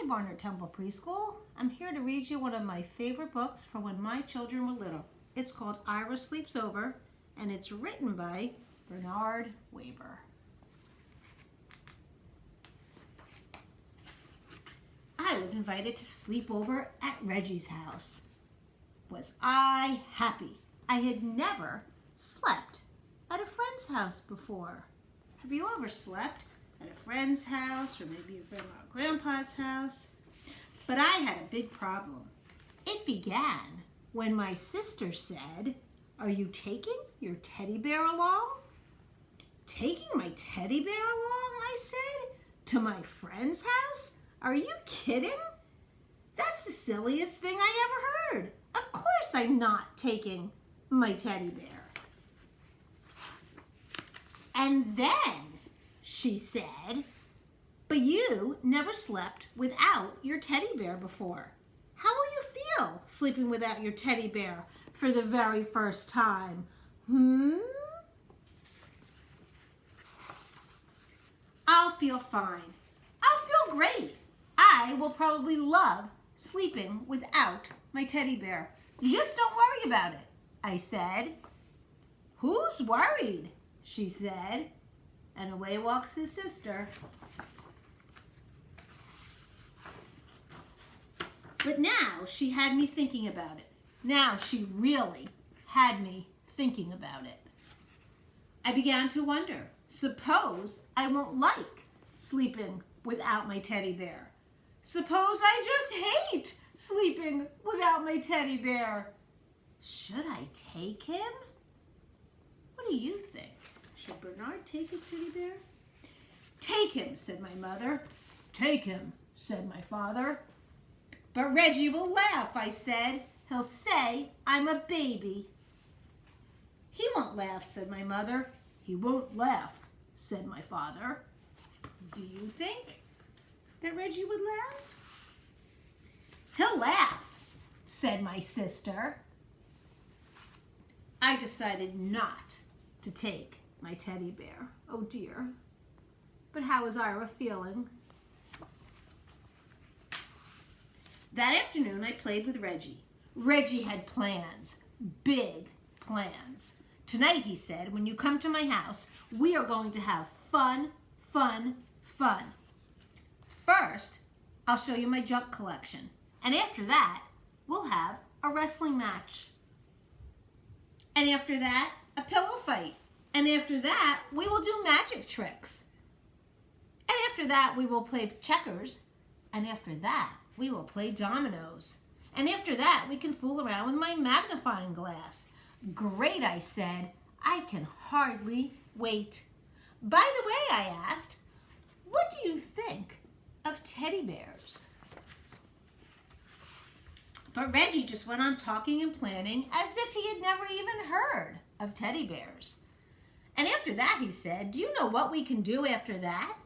Barnard Temple Preschool. I'm here to read you one of my favorite books from when my children were little. It's called Ira Sleeps Over, and it's written by Bernard Weber. I was invited to sleep over at Reggie's house. Was I happy? I had never slept at a friend's house before. Have you ever slept at a friend's house or maybe your grandma or grandpa's house? But I had a big problem. It began when my sister said, "Are you taking your teddy bear along?" "Taking my teddy bear along?" I said. "To my friend's house? Are you kidding? That's the silliest thing I ever heard. Of course I'm not taking my teddy bear." And then she said, "But you never slept without your teddy bear before. How will you feel sleeping without your teddy bear for the very first time?" "I'll feel fine. I'll feel great. I will probably love sleeping without my teddy bear. Just don't worry about it," I said. "Who's worried?" she said. And away walks his sister. But now she had me thinking about it. Now she really had me thinking about it. I began to wonder, suppose I won't like sleeping without my teddy bear. Suppose I just hate sleeping without my teddy bear. Should I take him? What do you think? Should Bernard take his teddy bear? "Take him," said my mother. "Take him," said my father. "But Reggie will laugh," I said. "He'll say I'm a baby." "He won't laugh," said my mother. "He won't laugh," said my father. Do you think that Reggie would laugh? "He'll laugh," said my sister. I decided not to take my teddy bear. Oh dear. But how was Ira feeling? That afternoon I played with Reggie. Reggie had plans, big plans. "Tonight," he said, "when you come to my house, we are going to have fun, fun, fun. First, I'll show you my junk collection. And after that, we'll have a wrestling match. And after that, a pillow fight. And after that, we will do magic tricks. And after that, we will play checkers. And after that, we will play dominoes. And after that, we can fool around with my magnifying glass." "Great," I said. "I can hardly wait." "By the way," I asked, "what do you think of teddy bears?" But Reggie just went on talking and planning as if he had never even heard of teddy bears. And after that, he said, "Do you know what we can do after that?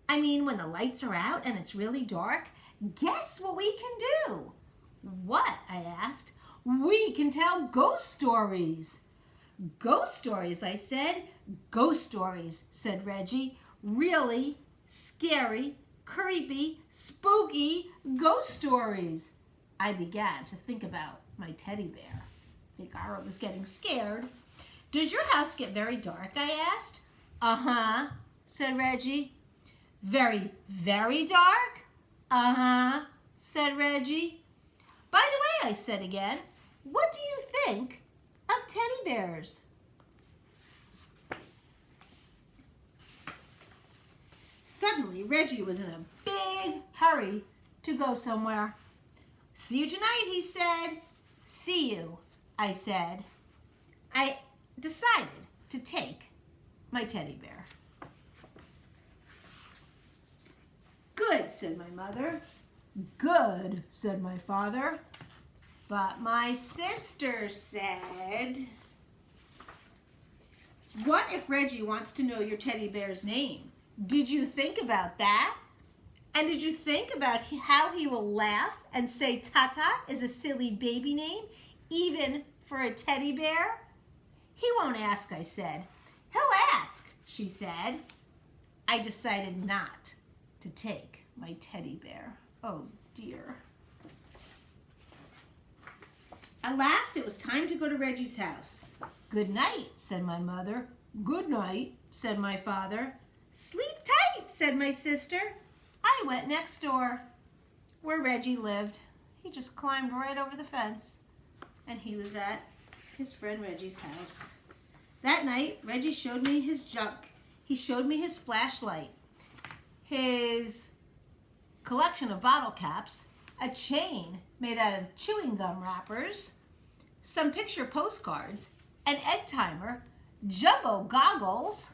I mean, when the lights are out and it's really dark, guess what we can do?" "What?" I asked. "We can tell ghost stories." "Ghost stories," I said. "Ghost stories," said Reggie. "Really scary, creepy, spooky ghost stories." I began to think about my teddy bear. I think Ira was getting scared. "Does your house get very dark?" I asked. "Uh-huh," said Reggie. "Very, very dark?" "Uh-huh," said Reggie. "By the way," I said again, "what do you think of teddy bears?" Suddenly, Reggie was in a big hurry to go somewhere. "See you tonight," he said. "See you," I said. I decided to take my teddy bear. "Good," said my mother. "Good," said my father. But my sister said, "What if Reggie wants to know your teddy bear's name? Did you think about that? And did you think about how he will laugh and say Tata is a silly baby name, even for a teddy bear?" "He won't ask," I said. "He'll ask," she said. I decided not to take my teddy bear. Oh, dear. At last, it was time to go to Reggie's house. Good night, said my mother. Good night, said my father. Sleep tight, said my sister. I went next door, where Reggie lived. He just climbed right over the fence, and he was at his friend Reggie's house. That night, Reggie showed me his junk. He showed me his flashlight, his collection of bottle caps, a chain made out of chewing gum wrappers, some picture postcards, an egg timer, jumbo goggles,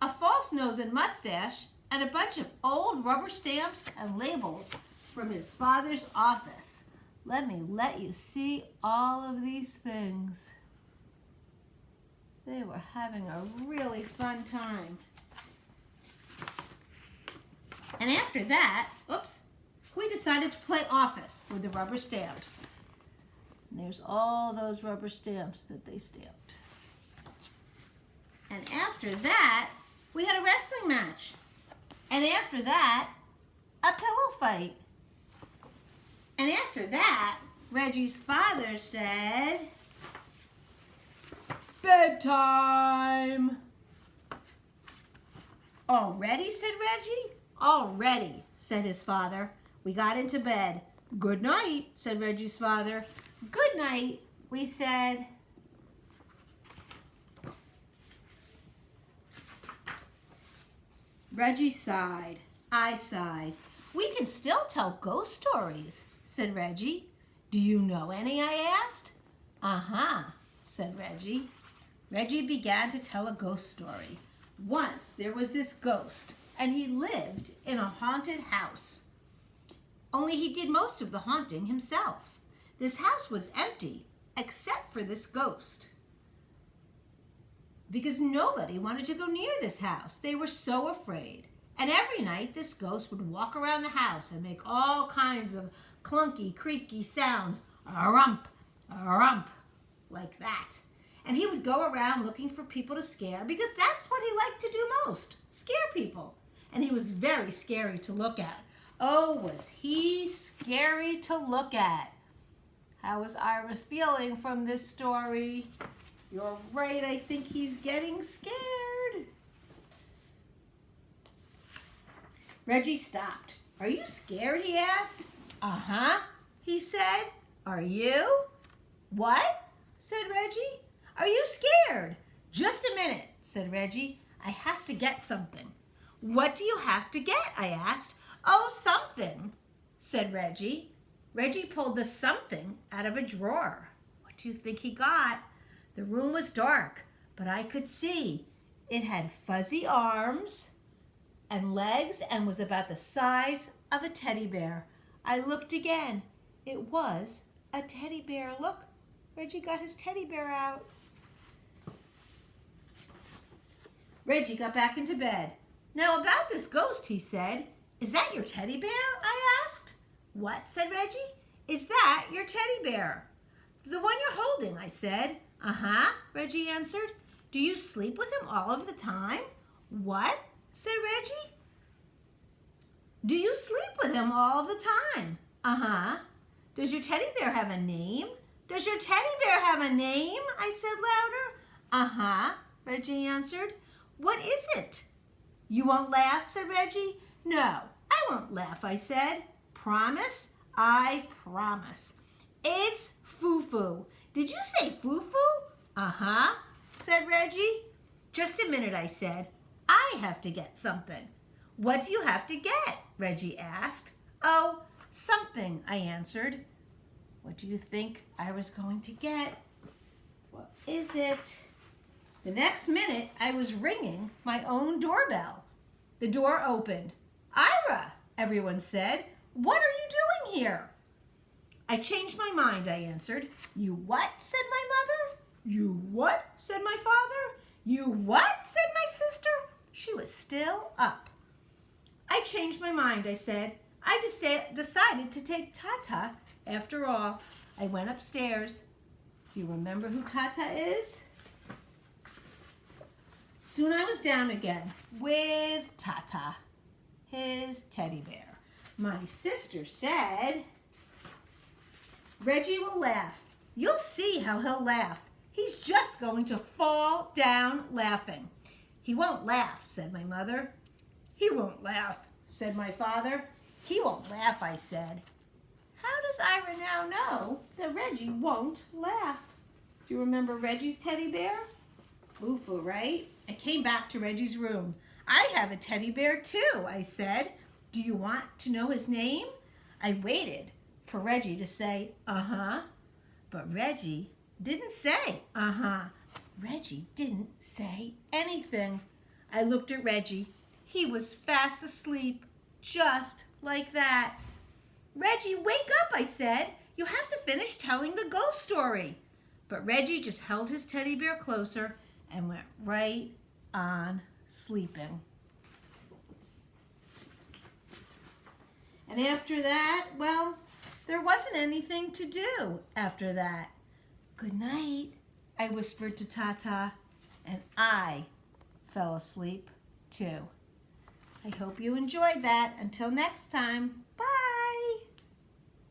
a false nose and mustache, and a bunch of old rubber stamps and labels from his father's office. Let me let you see all of these things. They were having a really fun time. And after that, we decided to play office with the rubber stamps. And there's all those rubber stamps that they stamped. And after that, we had a wrestling match. And after that, a pillow fight. And after that, Reggie's father said, bedtime. Already, said Reggie. Already, said his father. We got into bed. Good night, said Reggie's father. Good night, we said. Reggie sighed. I sighed. We can still tell ghost stories, said Reggie. Do you know any, I asked. Uh-huh, said Reggie. Reggie began to tell a ghost story. Once there was this ghost, and he lived in a haunted house. Only he did most of the haunting himself. This house was empty, except for this ghost. Because nobody wanted to go near this house. They were so afraid. And every night, this ghost would walk around the house and make all kinds of clunky, creaky sounds. A-rump, a-rump, like that. And he would go around looking for people to scare because that's what he liked to do most, scare people. And he was very scary to look at. Oh, was he scary to look at. How was Ira feeling from this story? You're right, I think he's getting scared. Reggie stopped. Are you scared, he asked. Uh-huh, he said. Are you? What? Said Reggie. Are you scared? Just a minute, said Reggie. I have to get something. What do you have to get? I asked. Oh, something, said Reggie. Reggie pulled the something out of a drawer. What do you think he got? The room was dark, but I could see. It had fuzzy arms and legs and was about the size of a teddy bear. I looked again. It was a teddy bear. Look, Reggie got his teddy bear out. Reggie got back into bed. Now about this ghost, he said. Is that your teddy bear? I asked. What? Said Reggie. Is that your teddy bear? The one you're holding, I said. Uh-huh, Reggie answered. Do you sleep with him all of the time? What? Said Reggie. Do you sleep with him all the time? Uh-huh. Does your teddy bear have a name? Does your teddy bear have a name? I said louder. Uh-huh, Reggie answered. What is it? You won't laugh, said Reggie. No, I won't laugh, I said. Promise? I promise. It's Foo-Foo. Did you say Foo-Foo? Uh-huh, said Reggie. Just a minute, I said. I have to get something. What do you have to get? Reggie asked. Oh, something, I answered. What do you think I was going to get? What is it? The next minute, I was ringing my own doorbell. The door opened. Ira, everyone said. What are you doing here? I changed my mind, I answered. You what? Said my mother. You what? Said my father. You what? Said my sister. She was still up. I changed my mind, I said. I just decided to take Tata after all. I went upstairs. Do you remember who Tata is? Soon I was down again with Tata, his teddy bear. My sister said, Reggie will laugh. You'll see how he'll laugh. He's just going to fall down laughing. He won't laugh, said my mother. He won't laugh, said my father. He won't laugh, I said. How does Ira now know that Reggie won't laugh? Do you remember Reggie's teddy bear? Oofa, right? I came back to Reggie's room. I have a teddy bear too, I said. Do you want to know his name? I waited for Reggie to say, uh-huh. But Reggie didn't say, uh-huh. Reggie didn't say anything. I looked at Reggie. He was fast asleep, just like that. Reggie, wake up, I said. You have to finish telling the ghost story. But Reggie just held his teddy bear closer and went right on sleeping. And after that, well, there wasn't anything to do after that. Good night, I whispered to Tata, and I fell asleep too. I hope you enjoyed that. Until next time, bye.